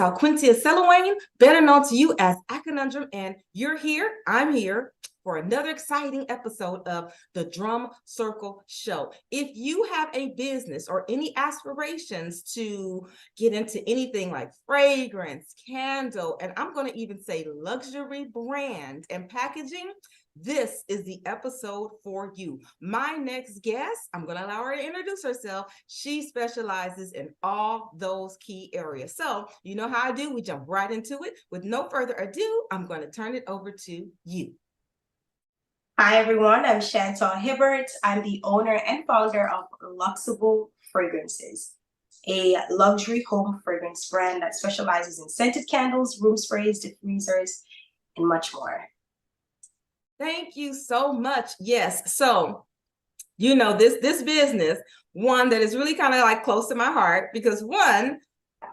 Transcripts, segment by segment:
Alquintia Selawayne, better known to you as AKAnundrum, and you're here, I'm here for another exciting episode of the Drum Circle Show. If you have a business or any aspirations to get into anything like fragrance, candle, and I'm going to even say luxury brand and packaging, this is the episode for you. My next guest, I'm going to allow her to introduce herself. She specializes in all those key areas. So you know how I do. We jump right into it. With no further ado, I'm going to turn it over to you. Hi, everyone. I'm Shantau Hibbert. I'm the owner and founder of Luxable Fragrances, a luxury home fragrance brand that specializes in scented candles, room sprays, diffusers, and much more. Thank you so much. Yes. So, you know, this business, one that is really kind of like close to my heart, because one,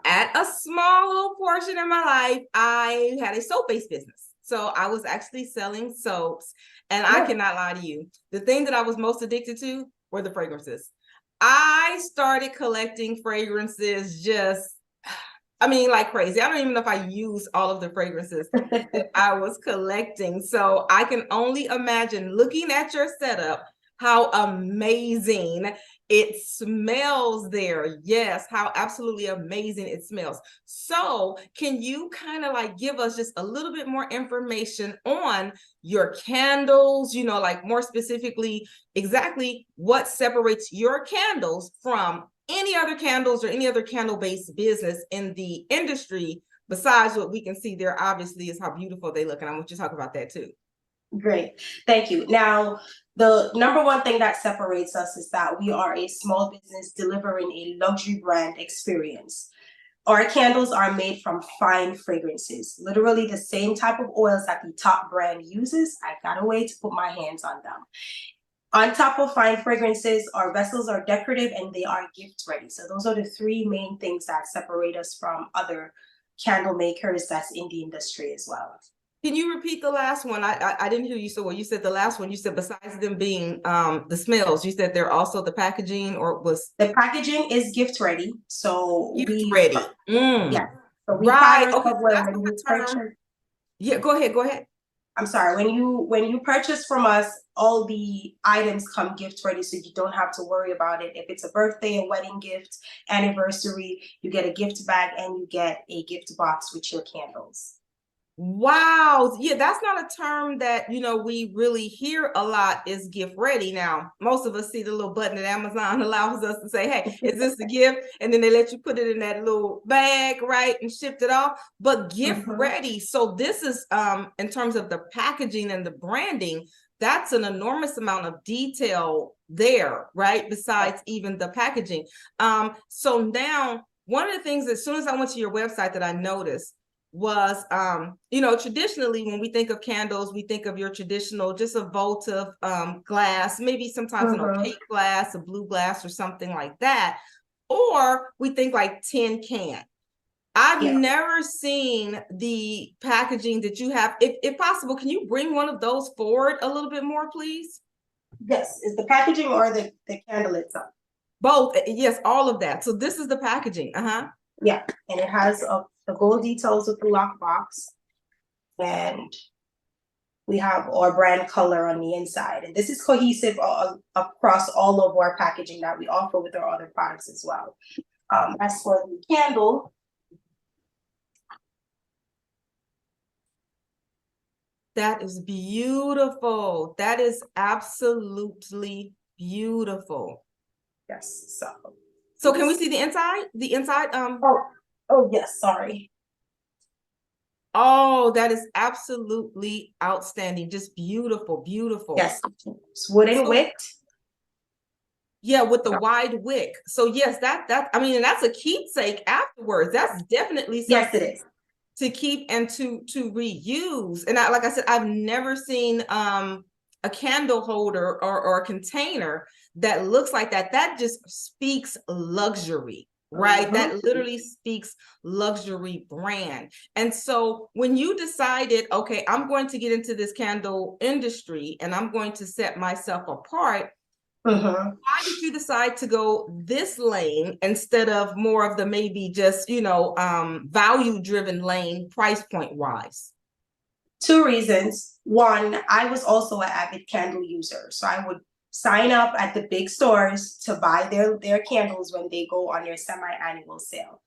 at a small little portion in my life, I had a soap-based business. So I was actually selling soaps, and I cannot lie to you. The thing that I was most addicted to were the fragrances. I started collecting fragrances like crazy. I don't even know if I used all of the fragrances that I was collecting. So I can only imagine looking at your setup, how amazing it smells there. Yes, how absolutely amazing it smells. So can you kind of like give us just a little bit more information on your candles, you know, like more specifically, exactly what separates your candles from any other candles or any other candle-based business in the industry, besides what we can see there, obviously, is how beautiful they look. And I want you to talk about that too. Great. Thank you. Now, the number one thing that separates us is that we are a small business delivering a luxury brand experience. Our candles are made from fine fragrances, literally the same type of oils that the top brand uses. I got a way to put my hands on them. On top of fine fragrances, our vessels are decorative and they are gift ready. So those are the three main things that separate us from other candle makers that's in the industry as well. Can you repeat the last one? I didn't hear you so well. You said the last one. You said besides them being the smells, you said they're also the packaging, or was the packaging is gift ready. So gift ready. Yeah. So we right. pride ourselves when you purchase. Yeah. Go ahead. I'm sorry. When you purchase from us, all the items come gift ready, so you don't have to worry about it. If it's a birthday, a wedding gift, anniversary, you get a gift bag and you get a gift box with your candles. Wow. Yeah, that's not a term that, you know, we really hear a lot, is gift ready. Now, most of us see the little button that Amazon allows us to say, hey, is this a gift? And then they let you put it in that little bag, right, and shipped it off. But gift ready. So this is, in terms of the packaging and the branding, that's an enormous amount of detail there, right? Besides even the packaging. So now, one of the things, as soon as I went to your website, that I noticed was, you know, traditionally when we think of candles, we think of your traditional, just a votive glass, maybe sometimes an opaque glass, a blue glass or something like that. Or we think like tin can. I've never seen the packaging that you have. If possible, can you bring one of those forward a little bit more, please? Yes, is the packaging or the candle itself? Both, yes, all of that. So this is the packaging. Yeah, and it has the gold details of the lockbox, and we have our brand color on the inside. And this is cohesive across all of our packaging that we offer with our other products as well. As for the candle, that is beautiful. That is absolutely beautiful. Yes. So can we see the inside? The inside. Oh yes. Sorry. Oh, that is absolutely outstanding. Just beautiful, beautiful. Yes. It's wooden wick. Yeah, with the wide wick. So yes, that I mean, and that's a keepsake afterwards. That's definitely something. Yes, it is. To keep and to reuse. And like I said, I've never seen a candle holder or a container that looks like that. That just speaks luxury, right? That literally speaks luxury brand. And so when you decided, okay, I'm going to get into this candle industry and I'm going to set myself apart, Mhm. Why did you decide to go this lane instead of more of the maybe just, value driven lane, price point wise? Two reasons. One, I was also an avid candle user. So I would sign up at the big stores to buy their candles when they go on their semi-annual sale.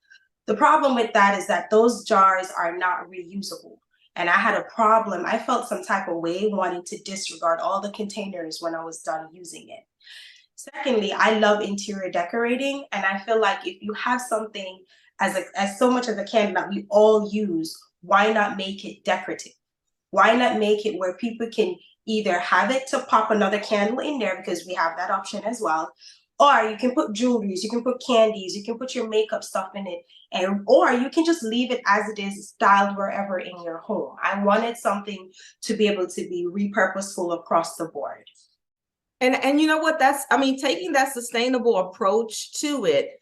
The problem with that is that those jars are not reusable. And I had a problem. I felt some type of way wanting to disregard all the containers when I was done using it. Secondly, I love interior decorating, and I feel like if you have something as so much as a candle that we all use, why not make it decorative? Why not make it where people can either have it to pop another candle in there, because we have that option as well, or you can put jewelries, you can put candies, you can put your makeup stuff in it, and or you can just leave it as it is, styled wherever in your home. I wanted something to be able to be repurposeful across the board. And you know what? Taking that sustainable approach to it,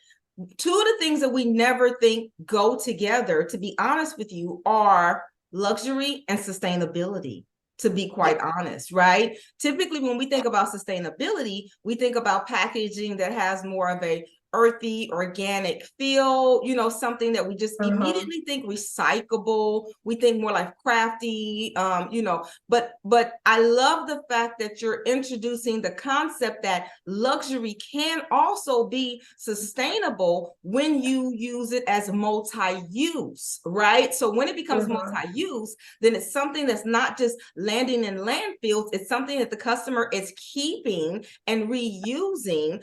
two of the things that we never think go together, to be honest with you, are luxury and sustainability, to be quite honest, right? Typically, when we think about sustainability, we think about packaging that has more of a earthy, organic feel, something that we just immediately think recyclable. We think more like crafty, but I love the fact that you're introducing the concept that luxury can also be sustainable when you use it as multi-use, right? So when it becomes multi-use, then it's something that's not just landing in landfills. It's something that the customer is keeping and reusing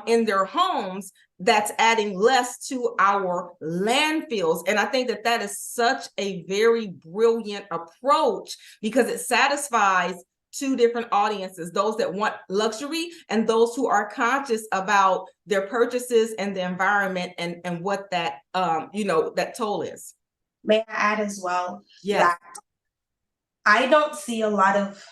in their homes, that's adding less to our landfills. And I think that that is such a very brilliant approach, because it satisfies two different audiences: those that want luxury and those who are conscious about their purchases and the environment and what that that toll is. May I add as well Yes. that I don't see a lot of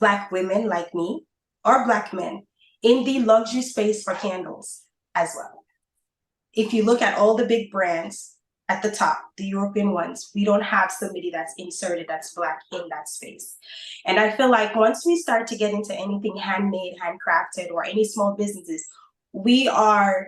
Black women like me or Black men in the luxury space for candles as well. If you look at all the big brands at the top, the European ones, we don't have somebody that's inserted that's Black in that space. And I feel like once we start to get into anything handmade, handcrafted, or any small businesses, we are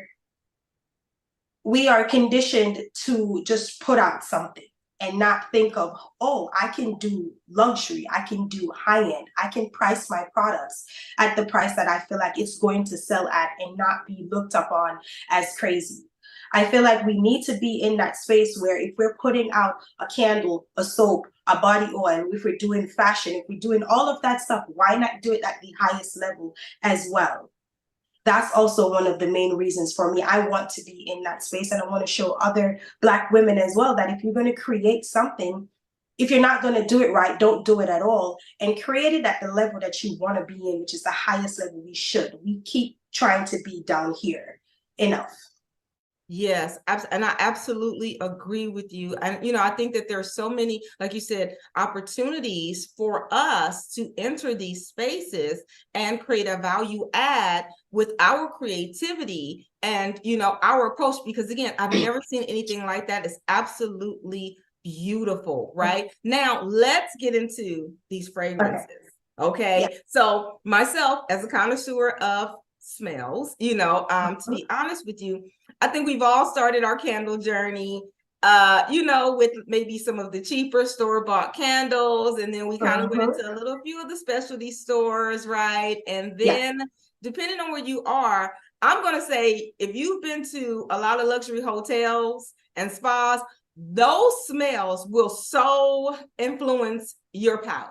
conditioned to just put out something and not think of, oh, I can do luxury, I can do high end, I can price my products at the price that I feel like it's going to sell at and not be looked upon as crazy. I feel like we need to be in that space where if we're putting out a candle, a soap, a body oil, if we're doing fashion, if we're doing all of that stuff, why not do it at the highest level as well? That's also one of the main reasons for me. I want to be in that space, and I want to show other Black women as well that if you're going to create something, if you're not going to do it right, don't do it at all, and create it at the level that you want to be in, which is the highest level we should. We keep trying to be down here. Enough. Yes, and I absolutely agree with you. And, I think that there are so many, like you said, opportunities for us to enter these spaces and create a value add with our creativity and, our approach, because again, I've never seen anything like that. It's absolutely beautiful, right? Now, let's get into these fragrances. Okay. Yeah. So myself, as a connoisseur of smells, to be honest with you, I think we've all started our candle journey, with maybe some of the cheaper store-bought candles, and then we kind of went into a few of the specialty stores, right? And then depending on where you are, I'm going to say, if you've been to a lot of luxury hotels and spas, those smells will so influence your palate.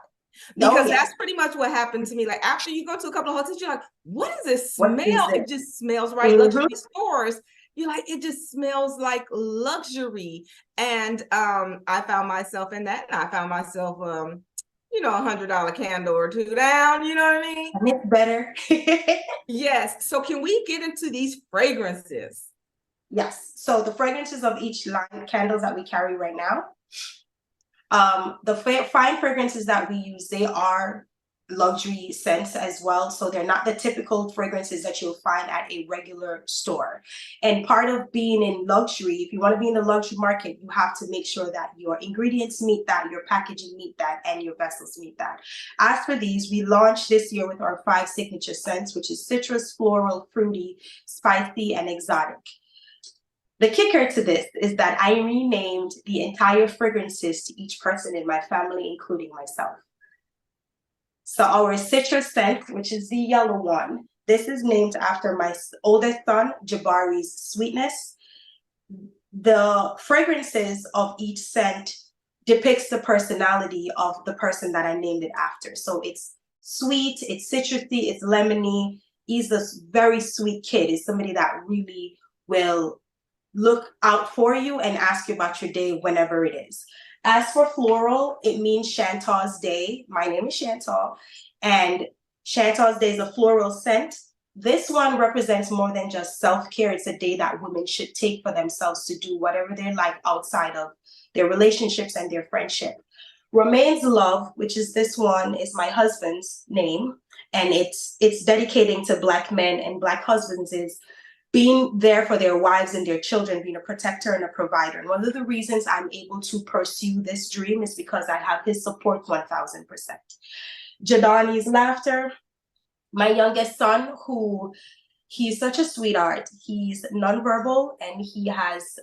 Because that's pretty much what happened to me. Like, after you go to a couple of hotels, you're like, what is this smell? It just smells right. Luxury stores, you're like, it just smells like luxury. And I found myself in that. And I found myself, $100 candle or two down. You know what I mean? And it's better. Yes. So can we get into these fragrances? Yes. So the fragrances of each line candles that we carry right now, the fine fragrances that we use, they are luxury scents as well. So they're not the typical fragrances that you'll find at a regular store. And part of being in luxury, if you want to be in the luxury market, you have to make sure that your ingredients meet that, your packaging meet that, and your vessels meet that. As for these, we launched this year with our 5 signature scents, which is citrus, floral, fruity, spicy, and exotic. The kicker to this is that I renamed the entire fragrances to each person in my family, including myself. So our citrus scent, which is the yellow one, this is named after my oldest son, Jabari's sweetness. The fragrances of each scent depicts the personality of the person that I named it after. So it's sweet, it's citrusy, it's lemony. He's a very sweet kid. He's somebody that really will look out for you and ask you about your day whenever it is. As for floral, it means Shantau's Day. My name is Shantau, and Shantau's Day is a floral scent. This one represents more than just self-care. It's a day that women should take for themselves to do whatever they like outside of their relationships and their friendship. Remains Love, which is this one, is my husband's name, and it's dedicating to Black men and Black husbands, is being there for their wives and their children, being a protector and a provider. And one of the reasons I'm able to pursue this dream is because I have his support 1000%. Jadani's Laughter, my youngest son, who he's such a sweetheart. He's nonverbal and he has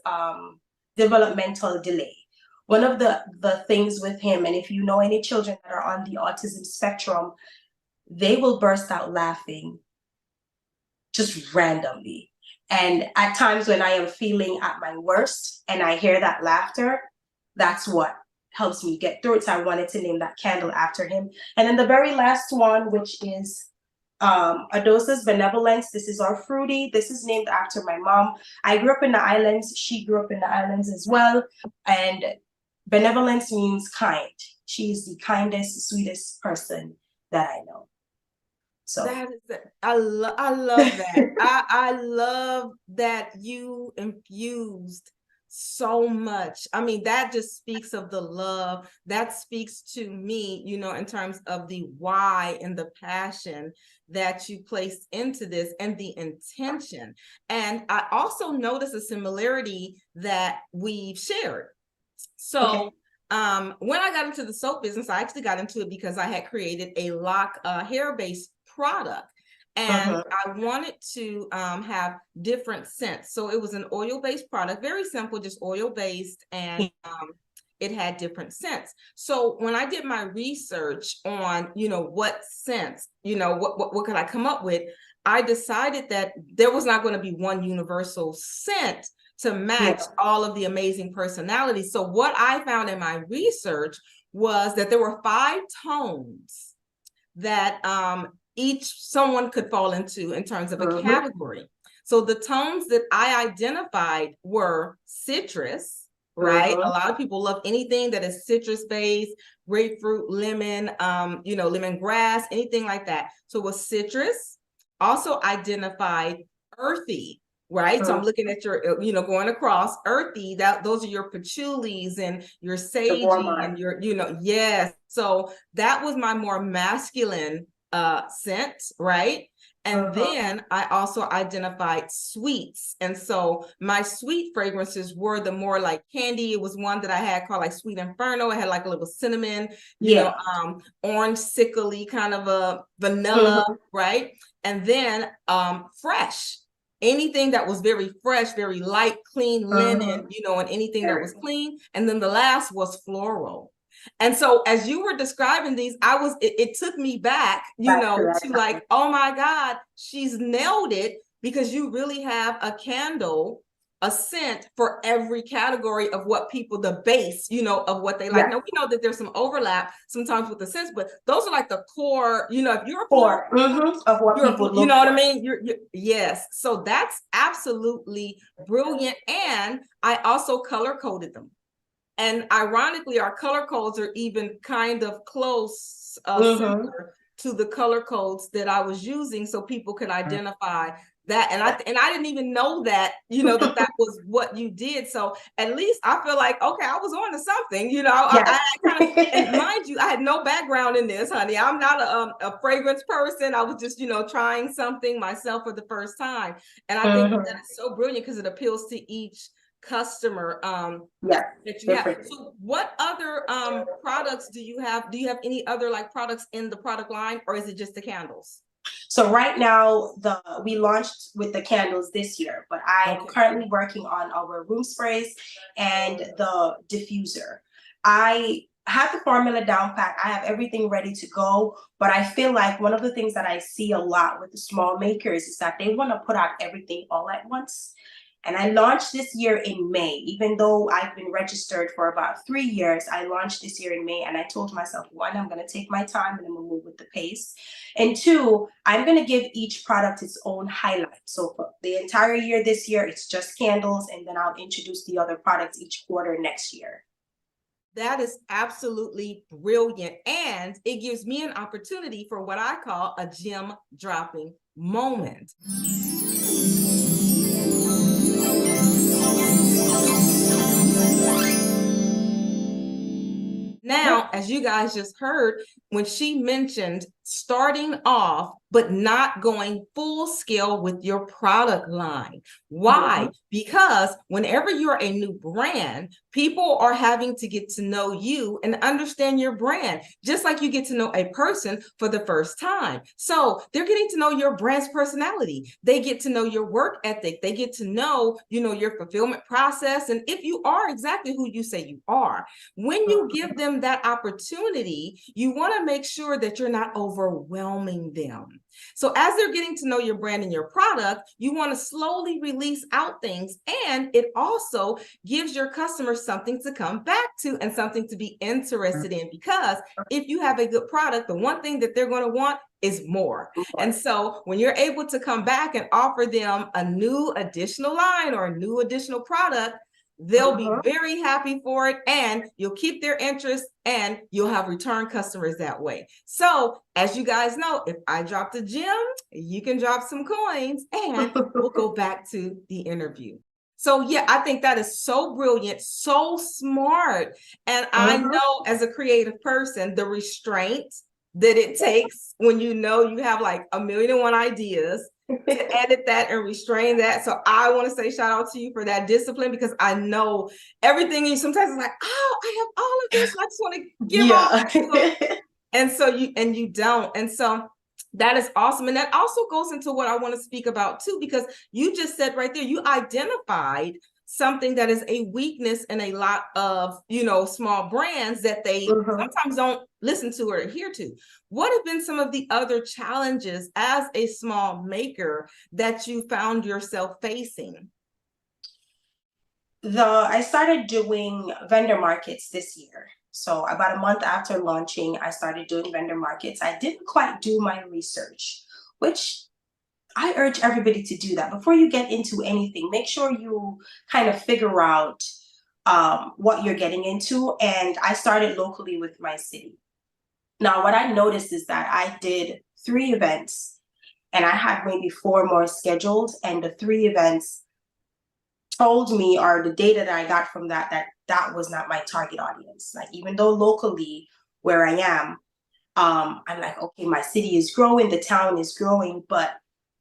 developmental delay. One of the things with him, and if you know any children that are on the autism spectrum, they will burst out laughing just randomly. And at times when I am feeling at my worst and I hear that laughter, that's what helps me get through it. So I wanted to name that candle after him. And then the very last one, which is Adosa's Benevolence. This is our fruity. This is named after my mom. I grew up in the islands. She grew up in the islands as well. And benevolence means kind. She is the kindest, sweetest person that I know. So that is I love that. I love that you infused so much. I mean, that just speaks of the love. That speaks to me, you know, in terms of the why and the passion that you placed into this and the intention. And I also noticed a similarity that we've shared. So okay. When I got into the soap business, I actually got into it because I had created a lock hair-based product. And I wanted to have different scents. So it was an oil-based product, very simple, just oil-based, and it had different scents. So when I did my research on, you know, what scents, you know, what could I come up with, I decided that there was not going to be one universal scent to match all of the amazing personalities. So what I found in my research was that there were 5 tones that each someone could fall into in terms of a category. So the tones that I identified were citrus, right? A lot of people love anything that is citrus based, grapefruit, lemon, you know, lemongrass, anything like that. So it was citrus. Also identified earthy, right? So I'm looking at your, you know, going across earthy, those are your patchoulis and your sagey and your, you know, yes. So that was my more masculine scent, right? And then I also identified sweets. And so my sweet fragrances were the more like candy. It was one that I had called like Sweet Inferno. It had like a little cinnamon, you know, orange sickly kind of a vanilla, right? And then fresh. Anything that was very fresh, very light, clean linen, you know, and anything that was clean. And then the last was floral. And so as you were describing these, it took me back, you know, to like, oh my God, she's nailed it, because you really have a candle, a scent for every category of what people, the base, you know, of what they like. Now, we know that there's some overlap sometimes with the scents, but those are like the core, you know, if you're a core of what people look for. You know what I mean? Yes. So that's absolutely brilliant. And I also color coded them. And ironically, our color codes are even kind of close, similar to the color codes that I was using, so people could identify That and I didn't even know that, that was what you did. So at least I feel like, okay, I was on to something, Yes. I kind of, and mind you, I had no background in this, honey. I'm not a fragrance person. I was just, trying something myself for the first time. And I think that is so brilliant because it appeals to each customer Yeah, that you have. different. So what other products do you have? Do you have any other like products in the product line, or is it just the candles? So right now, we launched with the candles this year, but I am currently working on our room sprays and the diffuser. I have the formula down pat. I have everything ready to go, but I feel like one of the things that I see a lot with the small makers is that they want to put out everything all at once. And I launched this year in May, even though I've been registered for about 3 years. I launched this year in May, and I told myself, one, I'm going to take my time and I'm going to move with the pace. And two, I'm going to give each product its own highlight. So for the entire year this year, it's just candles, and then I'll introduce the other products each quarter next year. That is absolutely brilliant. And it gives me an opportunity for what I call a gem dropping moment. Now, as you guys just heard, when she mentioned starting off, but not going full scale with your product line. Why? Because whenever you're a new brand, people are having to get to know you and understand your brand, just like you get to know a person for the first time. So they're getting to know your brand's personality. They get to know your work ethic. They get to know, your fulfillment process. And if you are exactly who you say you are, when you give them that opportunity, you want to make sure that you're not overwhelming them. So as they're getting to know your brand and your product, you want to slowly release out things. And it also gives your customers something to come back to and something to be interested in. Because if you have a good product, the one thing that they're going to want is more. And so when you're able to come back and offer them a new additional line or a new additional product, they'll be very happy for it, and you'll keep their interest, and you'll have return customers that way. So as you guys know, if I dropped a gem, you can drop some coins, and we'll go back to the interview. So yeah, I think that is so brilliant, so smart. And I know as a creative person, the restraint that it takes when you have like 1,000,001 ideas to edit that and restrain that. So I want to say shout out to you for that discipline, because I know everything you sometimes is like, oh, I have all of this, I just want to give all. And so you don't. And so that is awesome. And that also goes into what I want to speak about too, because you just said right there, you identified something that is a weakness in a lot of, small brands that they sometimes don't listen to or adhere to. What have been some of the other challenges as a small maker that you found yourself facing? I started doing vendor markets this year. So about a month after launching, I started doing vendor markets. I didn't quite do my research, which I urge everybody to do that. Before you get into anything, make sure you kind of figure out what you're getting into. And I started locally with my city. Now, what I noticed is that I did 3 events, and I had maybe 4 more scheduled. And the 3 events told me, or the data that I got from that was not my target audience. Like, even though locally where I am, I'm like, okay, my city is growing, the town is growing, but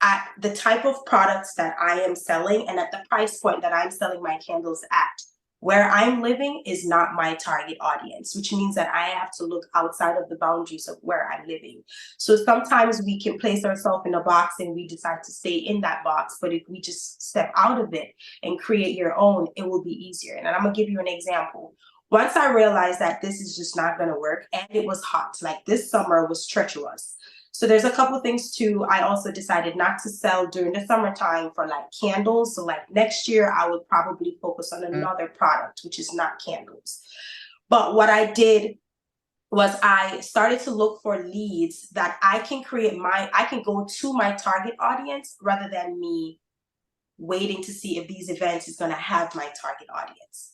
at the type of products that I am selling and at the price point that I'm selling my candles at, where I'm living is not my target audience, which means that I have to look outside of the boundaries of where I'm living. So sometimes we can place ourselves in a box and we decide to stay in that box. But if we just step out of it and create your own, it will be easier. And I'm going to give you an example. Once I realized that this is just not going to work, and it was hot, like this summer was treacherous. So there's a couple things too. I also decided not to sell during the summertime for like candles. So like next year, I would probably focus on another product, which is not candles. But what I did was I started to look for leads that I can I can go to my target audience rather than me waiting to see if these events is going to have my target audience.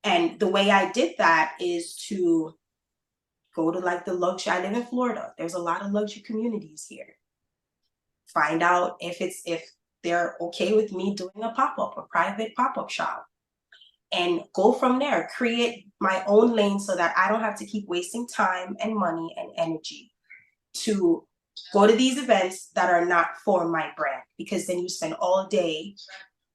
And the way I did that is to go to like the luxury. I live in Florida. There's a lot of luxury communities here. Find out if they're okay with me doing a pop-up, a private pop-up shop, and go from there, create my own lane so that I don't have to keep wasting time and money and energy to go to these events that are not for my brand, because then you spend all day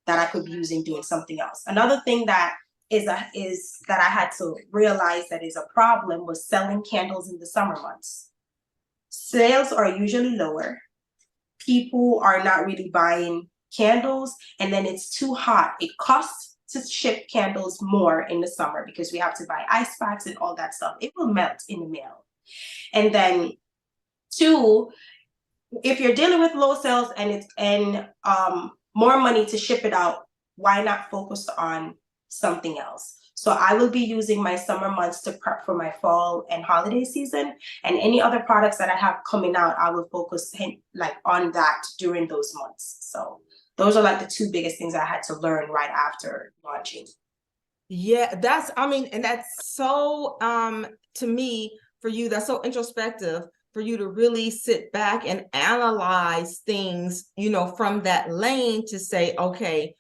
that I could be using doing something else. Another thing that is that I had to realize that is a problem was selling candles in the summer months. Sales are usually lower. People are not really buying candles, and then it's too hot. It costs to ship candles more in the summer because we have to buy ice packs and all that stuff. It will melt in the mail. And then two, if you're dealing with low sales and more money to ship it out, why not focus on something else? So I will be using my summer months to prep for my fall and holiday season, and any other products that I have coming out, I will focus like on that during those months. So those are like the two biggest things I had to learn right after launching. Yeah, and that's so, to me, for you, that's so introspective for you to really sit back and analyze things, from that lane to say, okay,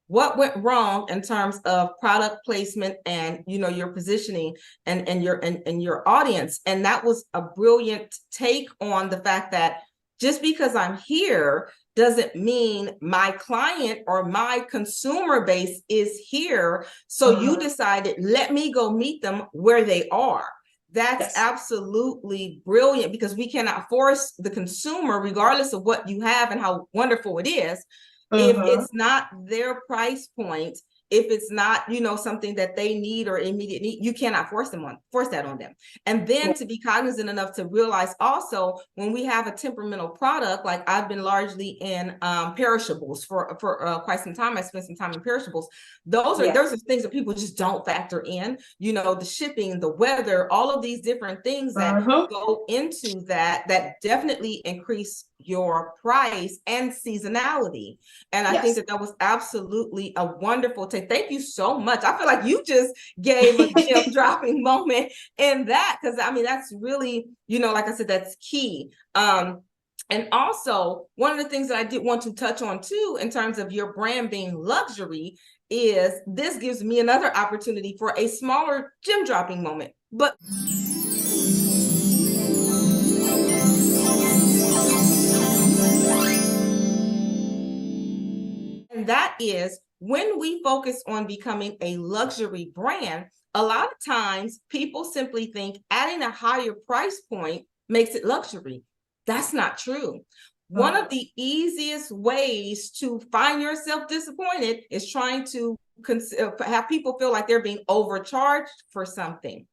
what went wrong in terms of product placement and, your positioning and your audience. And that was a brilliant take on the fact that just because I'm here doesn't mean my client or my consumer base is here. So you decided, let me go meet them where they are. That's absolutely brilliant, because we cannot force the consumer, regardless of what you have and how wonderful it is, if it's not their price point, if it's not, something that they need or immediate need, you cannot force that on them. And then to be cognizant enough to realize also, when we have a temperamental product, like I've been largely in perishables for quite some time. I spent some time in perishables. Those are things that people just don't factor in, the shipping, the weather, all of these different things that go into that definitely increase your price and seasonality. And I think that was absolutely a wonderful take. Thank you so much. I feel like you just gave a gem dropping moment in that, because that's really, like I said, that's key. And also, one of the things that I did want to touch on too, in terms of your brand being luxury, is this gives me another opportunity for a smaller gem dropping moment. But and that is, when we focus on becoming a luxury brand, a lot of times people simply think adding a higher price point makes it luxury. That's not true. One of the easiest ways to find yourself disappointed is trying to have people feel like they're being overcharged for something.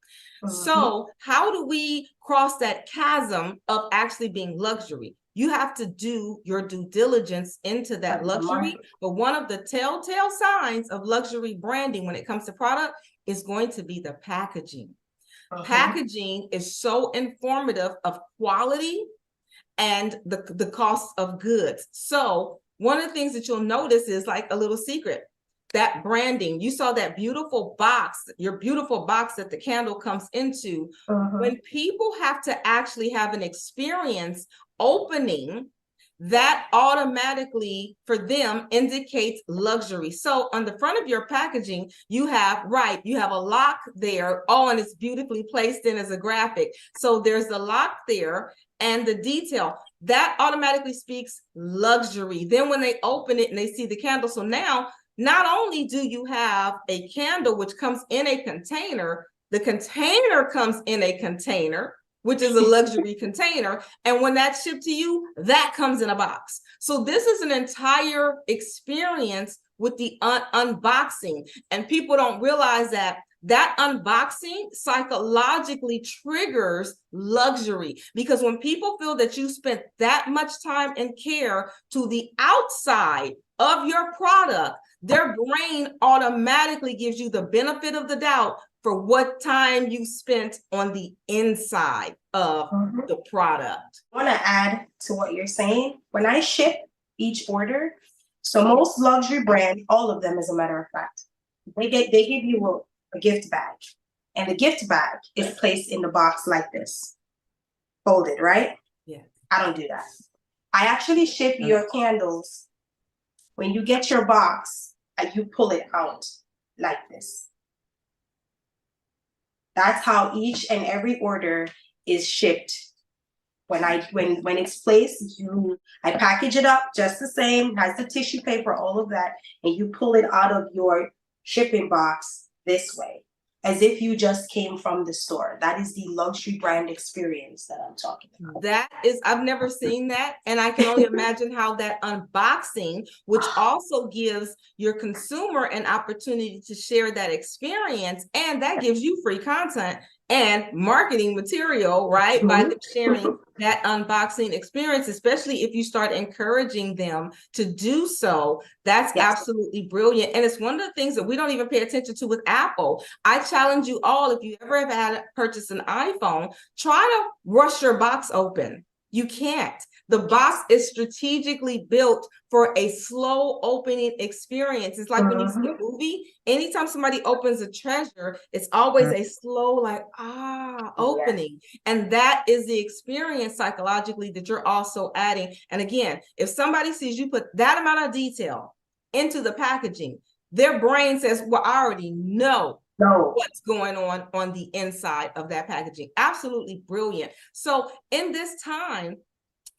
So how do we cross that chasm of actually being luxury? You have to do your due diligence into that luxury. But one of the telltale signs of luxury branding when it comes to product is going to be the packaging. Packaging is so informative of quality and the cost of goods. So one of the things that you'll notice is, like a little secret, that branding. You saw that beautiful box, your beautiful box that the candle comes into. When people have to actually have an experience opening, that automatically for them indicates luxury. So on the front of your packaging, you have a lock there. Oh, and it's beautifully placed in as a graphic. So there's the lock there and the detail that automatically speaks luxury. Then when they open it and they see the candle, so now not only do you have a candle which comes in a container, the container comes in a container, which is a luxury container. And when that's shipped to you, that comes in a box. So this is an entire experience with the unboxing. And people don't realize that unboxing psychologically triggers luxury, because when people feel that you spent that much time and care to the outside of your product, their brain automatically gives you the benefit of the doubt for what time you spent on the inside of the product. I want to add to what you're saying. When I ship each order, so most luxury brands, all of them, as a matter of fact, they give you a gift bag, and the gift bag is placed in the box like this, folded, right? Yeah. I don't do that. I actually ship your candles When you get your box and you pull it out like this. That's how each and every order is shipped. When it's placed, I package it up just the same, has the tissue paper, all of that, and you pull it out of your shipping box this way, as if you just came from the store. That is the luxury brand experience that I'm talking about. That is, I've never seen that. And I can only imagine how that unboxing, which also gives your consumer an opportunity to share that experience, and that gives you free content and marketing material, right? By them sharing that unboxing experience, especially if you start encouraging them to do so. That's absolutely brilliant. And it's one of the things that we don't even pay attention to with Apple. I challenge you all, if you ever have had purchased an iPhone, try to rush your box open. You can't. The box is strategically built for a slow opening experience. It's like when you see a movie, anytime somebody opens a treasure, it's always a slow, like, opening. And that is the experience psychologically that you're also adding. And again, if somebody sees you put that amount of detail into the packaging, their brain says, well, I already know what's going on the inside of that packaging. Absolutely brilliant. So in this time,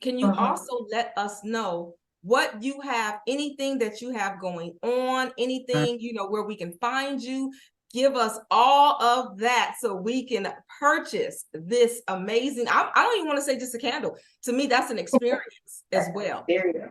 can you also let us know what you have, anything that you have going on, anything, where we can find you? Give us all of that so we can purchase this amazing, I don't even want to say just a candle. To me, that's an experience as well. There you go.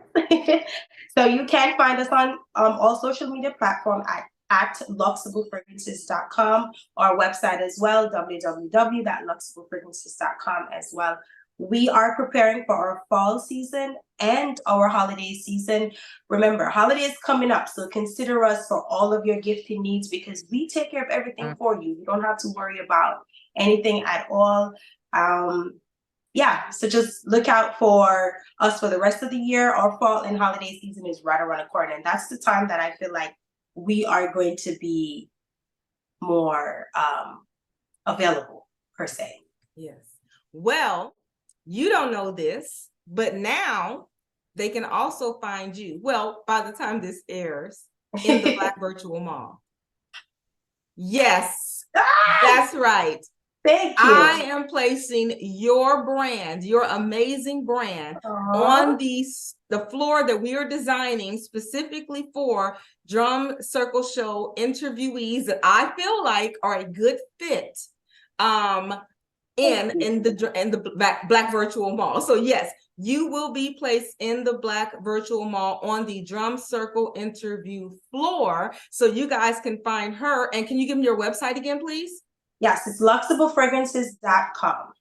So you can find us on all social media platforms at luxablefragrances.com, our website as well, www.luxablefragrances.com as well. We are preparing for our fall season and our holiday season. Remember, holidays coming up, so consider us for all of your gifting needs, because we take care of everything for you. You don't have to worry about anything at all. So just look out for us for the rest of the year. Our fall and holiday season is right around the corner, and that's the time that I feel like we are going to be more available, per se. Yes. Well, you don't know this, but now they can also find you, well, by the time this airs, in the Black Virtual Mall. Yes, that's right. Thank you. I am placing your brand, your amazing brand, on the floor that we are designing specifically for Drum Circle Show interviewees that I feel like are a good fit in the Black Virtual Mall. So yes, you will be placed in the Black Virtual Mall on the Drum Circle interview floor, so you guys can find her. And can you give me your website again, please? Yes, it's luxablefragrances.com.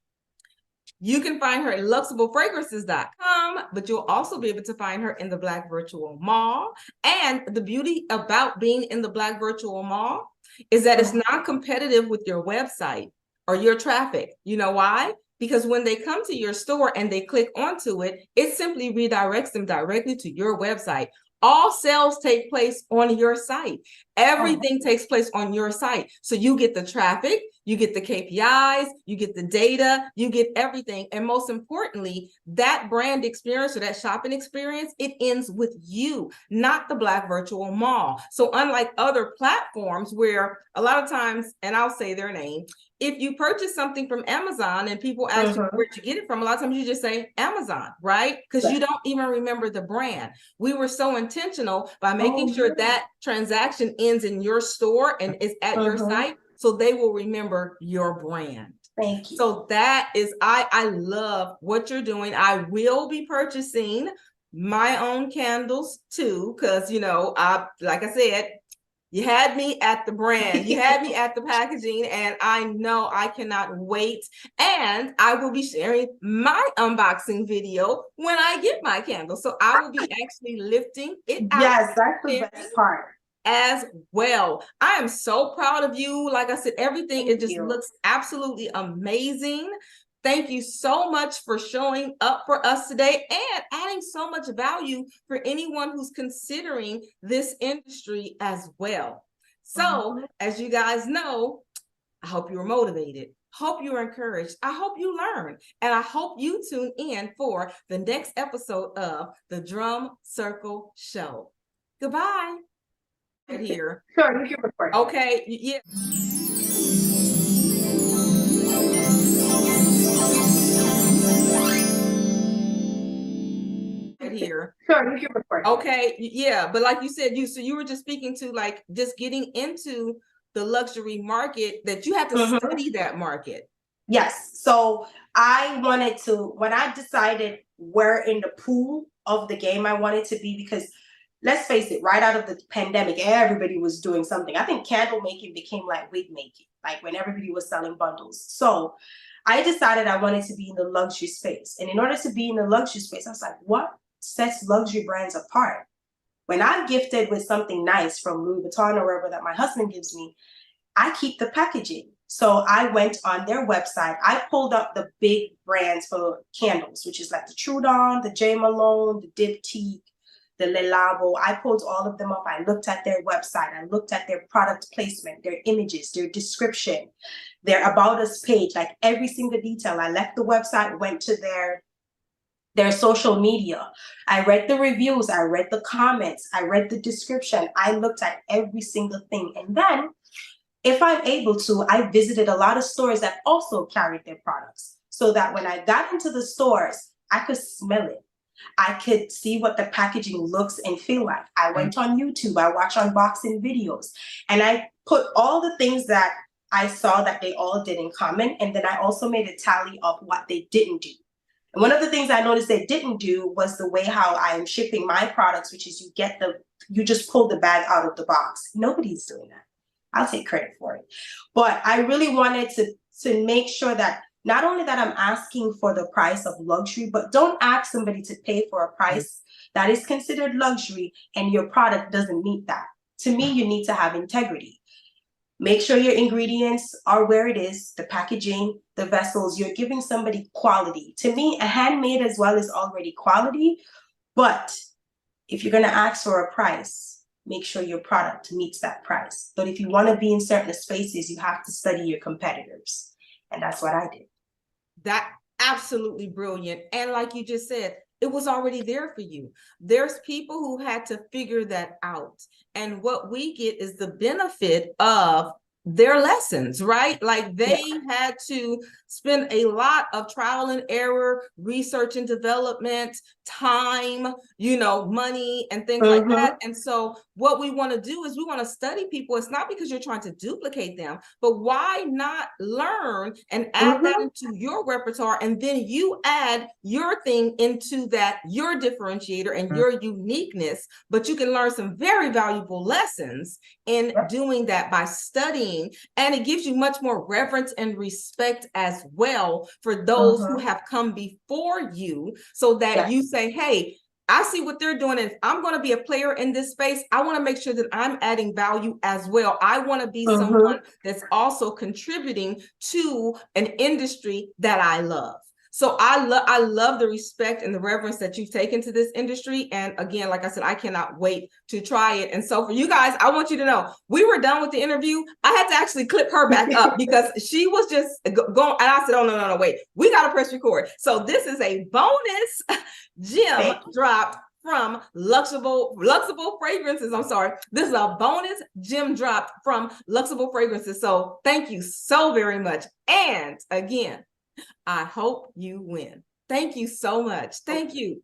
You can find her at luxablefragrances.com, but you'll also be able to find her in the Black Virtual Mall. And the beauty about being in the Black Virtual Mall is that it's not competitive with your website or your traffic. You know why? Because when they come to your store and they click onto it, it simply redirects them directly to your website. All sales take place on your site. Everything takes place on your site. So you get the traffic, you get the KPIs, you get the data, you get everything. And most importantly, that brand experience or that shopping experience, it ends with you, not the Black Virtual Mall. So unlike other platforms where a lot of times, and I'll say their name, if you purchase something from Amazon and people ask you where'd you get it from, a lot of times you just say Amazon, right? Because you don't even remember the brand. We were so intentional by making sure that transaction ends in your store and is at your site, so they will remember your brand. Thank you. So that is, I love what you're doing. I will be purchasing my own candles too, because like I said, you had me at the brand, you had me at the packaging, and I know I cannot wait. And I will be sharing my unboxing video when I get my candle. So I will be actually lifting it out. Yes, that's the best part. As well. I am so proud of you. Like I said, everything, it just looks absolutely amazing. Thank you so much for showing up for us today and adding so much value for anyone who's considering this industry as well. So, as you guys know, I hope you were motivated. Hope you were encouraged. I hope you learned. And I hope you tune in for the next episode of the Drum Circle Show. Goodbye. Right here. Sure, you can record. Okay. Yeah. Right here. Sure, you can record. Okay. Yeah. But like you said, so you were just speaking to like just getting into the luxury market, that you have to study that market. Yes. So I wanted to, when I decided where in the pool of the game I wanted to be, because let's face it, right out of the pandemic, everybody was doing something. I think candle making became like wig making, like when everybody was selling bundles. So I decided I wanted to be in the luxury space. And in order to be in the luxury space, I was like, what sets luxury brands apart? When I'm gifted with something nice from Louis Vuitton or wherever that my husband gives me, I keep the packaging. So I went on their website. I pulled up the big brands for candles, which is like the Trudon, the J. Malone, the Diptyque, the Le Labo. I pulled all of them up. I looked at their website. I looked at their product placement, their images, their description, their About Us page, like every single detail. I left the website, went to their social media. I read the reviews. I read the comments. I read the description. I looked at every single thing. And then, if I'm able to, I visited a lot of stores that also carried their products, so that when I got into the stores, I could smell it. I could see what the packaging looks and feel like. I went on YouTube, I watched unboxing videos, and I put all the things that I saw that they all did in common, and then I also made a tally of what they didn't do. And one of the things I noticed they didn't do was the way how I am shipping my products, which is you just pull the bag out of the box. Nobody's doing that. I'll take credit for it. But I really wanted to make sure that not only that I'm asking for the price of luxury, but don't ask somebody to pay for a price that is considered luxury and your product doesn't meet that. To me, you need to have integrity. Make sure your ingredients are where it is, the packaging, the vessels. You're giving somebody quality. To me, a handmade as well is already quality, but if you're going to ask for a price, make sure your product meets that price. But if you want to be in certain spaces, you have to study your competitors. And that's what I did. That absolutely brilliant. And like you just said, it was already there for you. There's people who had to figure that out. And what we get is the benefit of their lessons, right? Like they had to spend a lot of trial and error, research and development, time, money and things like that. And so what we want to do is we want to study people. It's not because you're trying to duplicate them, but why not learn and add that into your repertoire, and then you add your thing into that, your differentiator and your uniqueness. But you can learn some very valuable lessons in doing that by studying, and it gives you much more reverence and respect as well for those who have come before you, so that you say, hey, I see what they're doing, and if I'm going to be a player in this space, I want to make sure that I'm adding value as well. I want to be someone that's also contributing to an industry that I love. So I love the respect and the reverence that you've taken to this industry. And again, like I said, I cannot wait to try it. And so for you guys, I want you to know, we were done with the interview. I had to actually clip her back up because she was just going. And I said, oh, no, wait, we got to press record. So this is a bonus gem dropped from Luxable Fragrances. I'm sorry. This is a bonus gem dropped from Luxable Fragrances. So thank you so very much. And again, I hope you win. Thank you so much. Thank you.